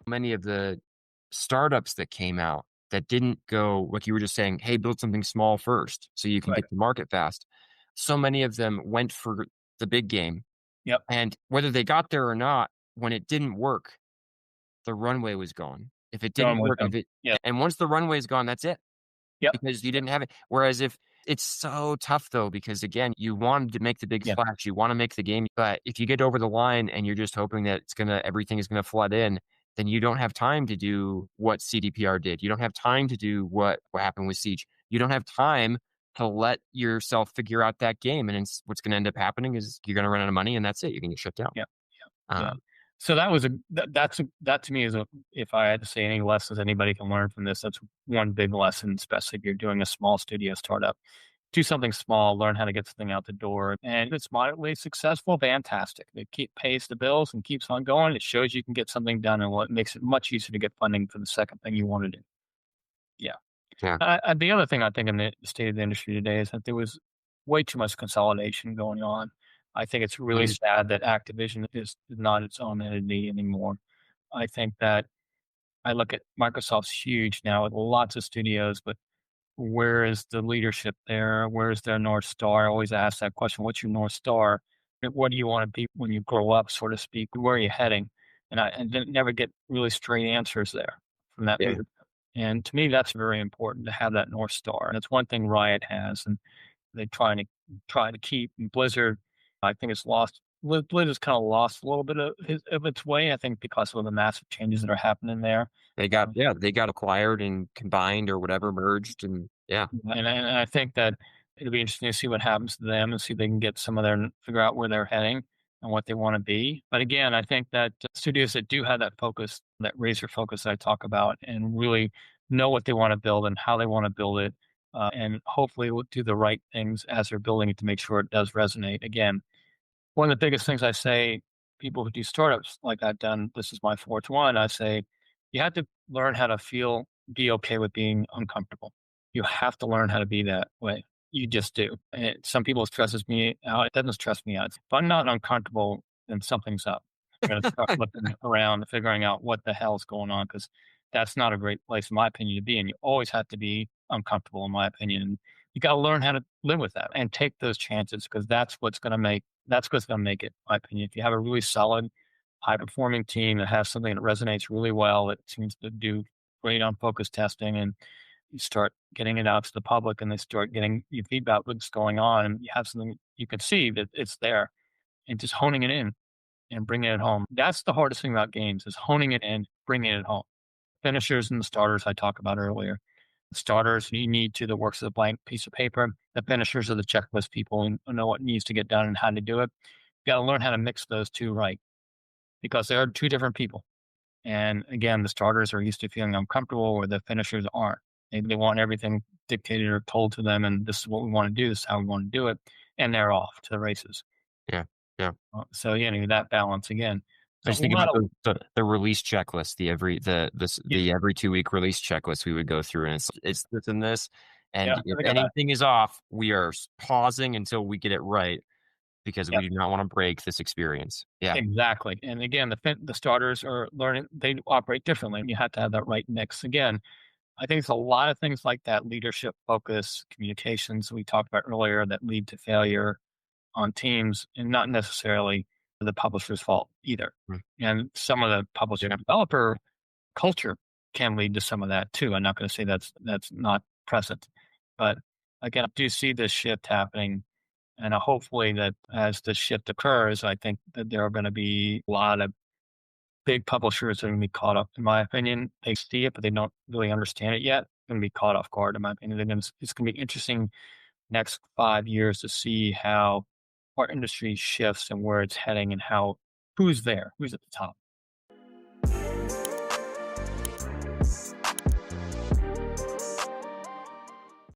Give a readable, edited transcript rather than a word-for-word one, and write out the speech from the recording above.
Many of the startups that came out that didn't go, like you were just saying, hey, build something small first so you can Right. get to market fast. So many of them went for the big game. Yep. And whether they got there or not, when it didn't work, the runway was gone. If it Going didn't with work, them. Yep. and once the runway is gone, that's it Yep. because you Yep. didn't have it. Whereas if it's so tough though, because again, you wanted to make the big Yep. splash, you want to make the game, but if you get over the line and you're just hoping that everything is gonna flood in, then you don't have time to do what CDPR did. You don't have time to do what happened with Siege. You don't have time to let yourself figure out that game, and what's gonna end up happening is you're gonna run out of money, and that's it. You're gonna get shut down. Yep. Yeah. Um, So that was that to me is if I had to say any lessons anybody can learn from this, that's one big lesson, especially if you're doing a small studio startup. Do something small, learn how to get something out the door. And if it's moderately successful, fantastic. It pays the bills and keeps on going. It shows you can get something done and what makes it much easier to get funding for the second thing you want to do. Yeah. yeah. The other thing I think in the state of the industry today is that there was way too much consolidation going on. I think it's really Mhm. sad that Activision is not its own entity anymore. I think that I look at Microsoft's huge now with lots of studios, but where is the leadership there? Where's their North Star? I always ask that question. What's your North Star? And what do you want to be when you grow up, so to speak? Where are you heading? And didn't never get really straight answers there from that Yeah. leader. And to me, that's very important to have that North Star. And that's one thing Riot has, and they try to keep. And Blizzard, I think it's lost. Blizzard's kind of lost a little bit of its way. I think because of the massive changes that are happening there. They got acquired and combined or whatever, merged, and yeah. And I think that it'll be interesting to see what happens to them and see if they can get some of their figure out where they're heading and what they want to be. But again, I think that studios that do have that focus, that razor focus that I talk about, and really know what they want to build and how they want to build it, and hopefully will do the right things as they're building it to make sure it does resonate. Again, one of the biggest things I say, people who do startups like I've done, this is my fourth one, I say, you have to learn how to be okay with being uncomfortable. You have to learn how to be that way. You just do. And some people it stresses me out. It doesn't stress me out. If I'm not uncomfortable, then something's up. I'm going to start looking around and figuring out what the hell's going on because that's not a great place, in my opinion, to be. And you always have to be uncomfortable, in my opinion. You got to learn how to live with that and take those chances because that's what's going to make it, in my opinion. If you have a really solid, high performing team that has something that resonates really well, that seems to do great on focus testing, and you start getting it out to the public and they start getting you feedback what's going on, and you have something you can see that it's there, and just honing it in and bringing it home. That's the hardest thing about games is honing it and bringing it home. Finishers and the starters I talked about earlier. The starters, you need to that works as a blank piece of paper. The finishers are the checklist people and know what needs to get done and how to do it. You got to learn how to mix those two right because they are two different people. And again, the starters are used to feeling uncomfortable where the finishers aren't. They want everything dictated or told to them, and this is what we want to do. This is how we want to do it, and they're off to the races. Yeah, yeah. So yeah, that balance again. I So just a think lot about of the release checklist, yeah, the every 2-week release checklist we would go through, and it's this and this, and yeah, if I got that. anything is off, we are pausing until we get it right because Yeah, we do not wanna break this experience. Yeah. exactly. And again, the starters are learning; they operate differently. You have to have that right mix. Again, I think it's a lot of things like that: leadership, focus, communications we talked about earlier that lead to failure on teams, and not necessarily the publisher's fault either. Mm, And some of the publisher yeah. developer culture can lead to some of that too. I'm not going to say that's not present, but again, I do see this shift happening, and hopefully that as the shift occurs, I think that there are going to be a lot of big publishers that are going to be caught up. In my opinion, they see it, but they don't really understand it yet. Going to be caught off guard. In my opinion, it's going to be interesting next 5 years to see how our industry shifts and where it's heading and who's there, who's at the top.